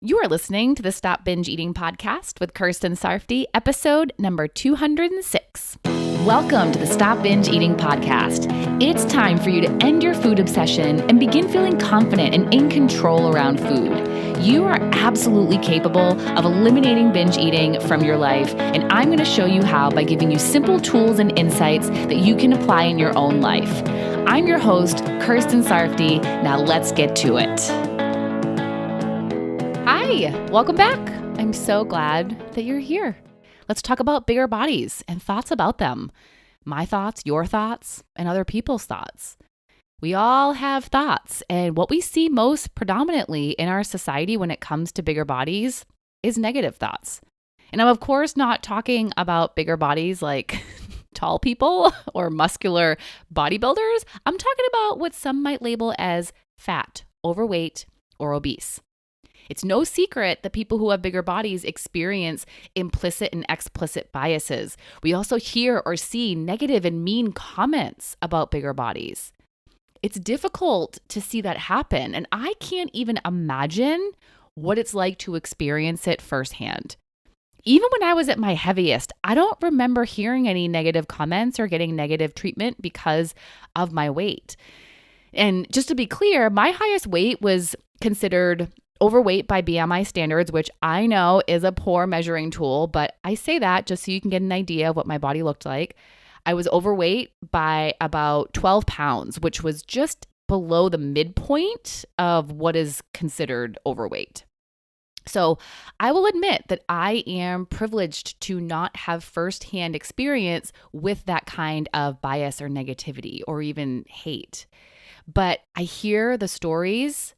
You are listening to the Stop Binge Eating podcast with Kirsten Sarfty, episode number 206. Welcome to the Stop Binge Eating podcast. It's time for you to end your food obsession and begin feeling confident and in control around food. You are absolutely capable of eliminating binge eating from your life, and I'm going to show you how by giving you simple tools and insights that you can apply in your own life. I'm your host, Kirsten Sarfty. Now let's get to it. Hi, welcome back. I'm so glad that you're here. Let's talk about bigger bodies and thoughts about them. My thoughts, your thoughts, and other people's thoughts. We all have thoughts, and what we see most predominantly in our society when it comes to bigger bodies is negative thoughts. And I'm of course not talking about bigger bodies like tall people or muscular bodybuilders. I'm talking about what some might label as fat, overweight, or obese. It's no secret that people who have bigger bodies experience implicit and explicit biases. We also hear or see negative and mean comments about bigger bodies. It's difficult to see that happen, and I can't even imagine what it's like to experience it firsthand. Even when I was at my heaviest, I don't remember hearing any negative comments or getting negative treatment because of my weight. And just to be clear, my highest weight was considered overweight by BMI standards, which I know is a poor measuring tool, but I say that just so you can get an idea of what my body looked like. I was overweight by about 12 pounds, which was just below the midpoint of what is considered overweight. So I will admit that I am privileged to not have firsthand experience with that kind of bias or negativity or even hate. But I hear the stories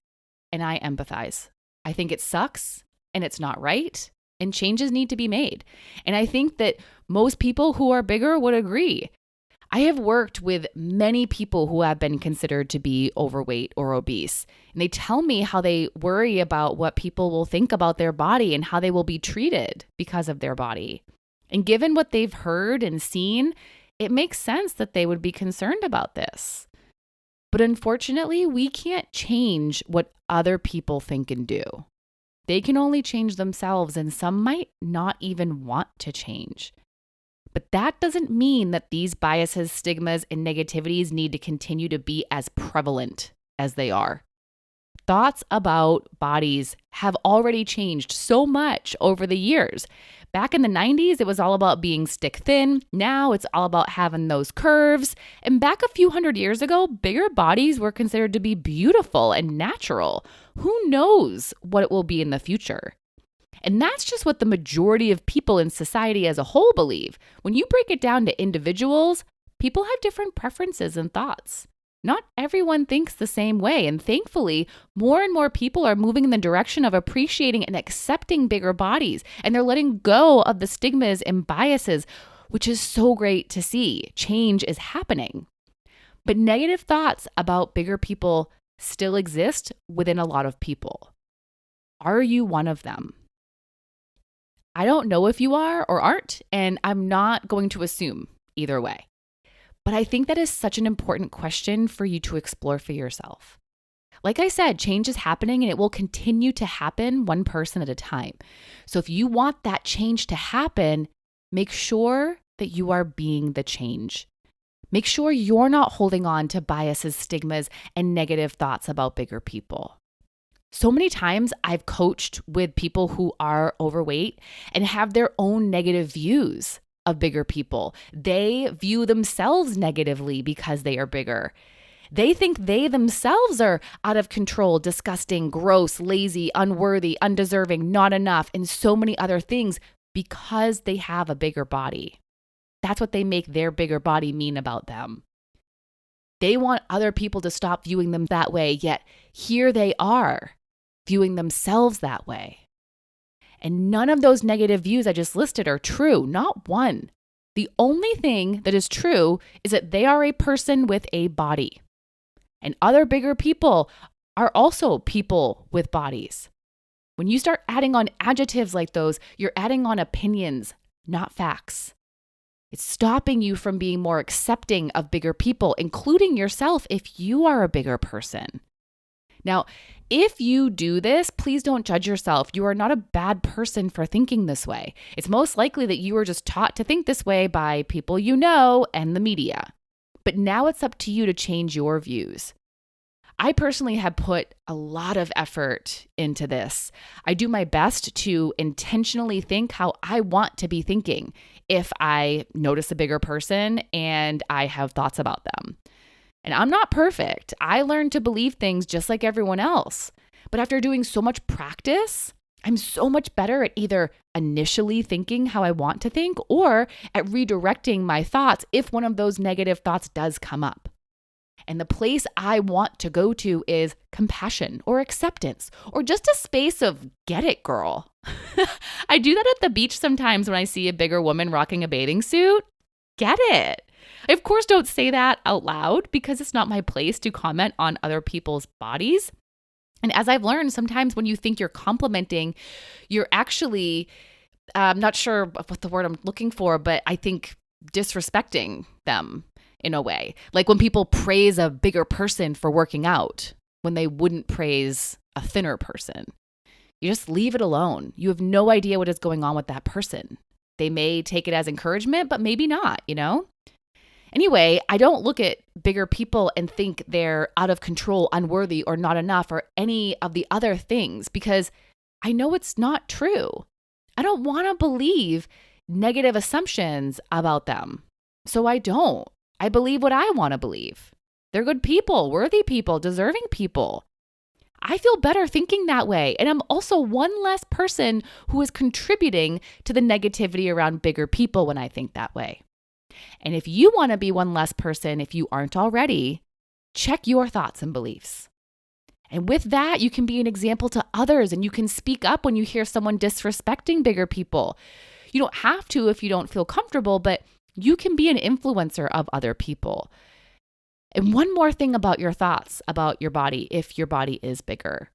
and I empathize. I think it sucks and it's not right and changes need to be made. And I think that most people who are bigger would agree. I have worked with many people who have been considered to be overweight or obese, and they tell me how they worry about what people will think about their body and how they will be treated because of their body. And given what they've heard and seen, it makes sense that they would be concerned about this. But unfortunately, we can't change what other people think and do. They can only change themselves, and some might not even want to change. But that doesn't mean that these biases, stigmas, and negativities need to continue to be as prevalent as they are. Thoughts about bodies have already changed so much over the years. Back in the 90s, it was all about being stick thin. Now it's all about having those curves. And back a few hundred years ago, bigger bodies were considered to be beautiful and natural. Who knows what it will be in the future? And that's just what the majority of people in society as a whole believe. When you break it down to individuals, people have different preferences and thoughts. Not everyone thinks the same way, and thankfully, more and more people are moving in the direction of appreciating and accepting bigger bodies, and they're letting go of the stigmas and biases, which is so great to see. Change is happening. But negative thoughts about bigger people still exist within a lot of people. Are you one of them? I don't know if you are or aren't, and I'm not going to assume either way. But I think that is such an important question for you to explore for yourself. Like I said, change is happening and it will continue to happen one person at a time. So if you want that change to happen, make sure that you are being the change. Make sure you're not holding on to biases, stigmas, and negative thoughts about bigger people. So many times I've coached with people who are overweight and have their own negative views of bigger people. They view themselves negatively because they are bigger. They think they themselves are out of control, disgusting, gross, lazy, unworthy, undeserving, not enough, and so many other things because they have a bigger body. That's what they make their bigger body mean about them. They want other people to stop viewing them that way, yet here they are, viewing themselves that way. And none of those negative views I just listed are true, not one. The only thing that is true is that they are a person with a body. And other bigger people are also people with bodies. When you start adding on adjectives like those, you're adding on opinions, not facts. It's stopping you from being more accepting of bigger people, including yourself if you are a bigger person. Now, if you do this, please don't judge yourself. You are not a bad person for thinking this way. It's most likely that you were just taught to think this way by people you know and the media. But now it's up to you to change your views. I personally have put a lot of effort into this. I do my best to intentionally think how I want to be thinking if I notice a bigger person and I have thoughts about them. And I'm not perfect. I learned to believe things just like everyone else. But after doing so much practice, I'm so much better at either initially thinking how I want to think or at redirecting my thoughts if one of those negative thoughts does come up. And the place I want to go to is compassion or acceptance or just a space of get it, girl. I do that at the beach sometimes when I see a bigger woman rocking a bathing suit. Get it. I, of course, don't say that out loud because it's not my place to comment on other people's bodies. And as I've learned, sometimes when you think you're complimenting, you're actually, I'm not sure what the word I'm looking for, but I think disrespecting them in a way. Like when people praise a bigger person for working out, when they wouldn't praise a thinner person. You just leave it alone. You have no idea what is going on with that person. They may take it as encouragement, but maybe not, you know? Anyway, I don't look at bigger people and think they're out of control, unworthy, or not enough, or any of the other things because I know it's not true. I don't want to believe negative assumptions about them. So I don't. I believe what I want to believe. They're good people, worthy people, deserving people. I feel better thinking that way. And I'm also one less person who is contributing to the negativity around bigger people when I think that way. And if you want to be one less person, if you aren't already, check your thoughts and beliefs. And with that, you can be an example to others and you can speak up when you hear someone disrespecting bigger people. You don't have to if you don't feel comfortable, but you can be an influencer of other people. And one more thing about your thoughts about your body, if your body is bigger.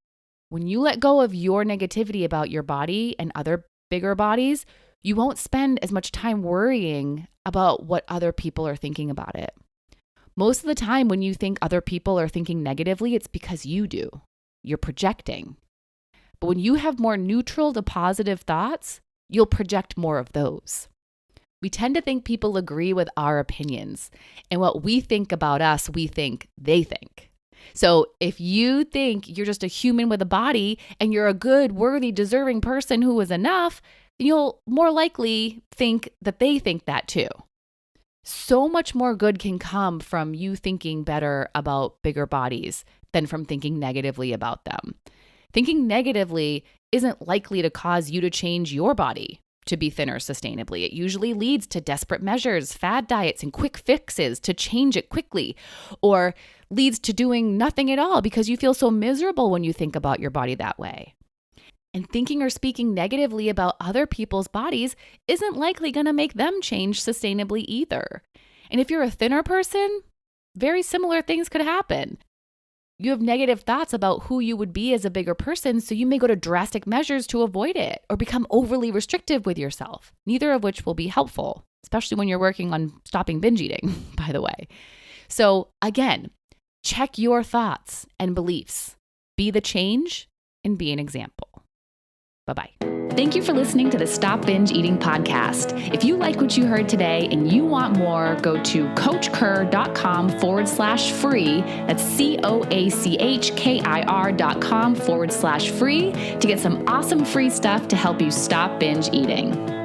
When you let go of your negativity about your body and other bigger bodies, you won't spend as much time worrying about what other people are thinking about it. Most of the time when you think other people are thinking negatively, it's because you do. You're projecting. But when you have more neutral to positive thoughts, you'll project more of those. We tend to think people agree with our opinions, and what we think about us, we think they think. So if you think you're just a human with a body and you're a good, worthy, deserving person who is enough, you'll more likely think that they think that too. So much more good can come from you thinking better about bigger bodies than from thinking negatively about them. Thinking negatively isn't likely to cause you to change your body to be thinner sustainably. It usually leads to desperate measures, fad diets, and quick fixes to change it quickly, or leads to doing nothing at all because you feel so miserable when you think about your body that way. And thinking or speaking negatively about other people's bodies isn't likely going to make them change sustainably either. And if you're a thinner person, very similar things could happen. You have negative thoughts about who you would be as a bigger person, so you may go to drastic measures to avoid it or become overly restrictive with yourself, neither of which will be helpful, especially when you're working on stopping binge eating, by the way. So again, check your thoughts and beliefs. Be the change and be an example. Bye-bye. Thank you for listening to the Stop Binge Eating podcast. If you like what you heard today and you want more, go to coachkir.com/free. That's COACHKIR.com/free to get some awesome free stuff to help you stop binge eating.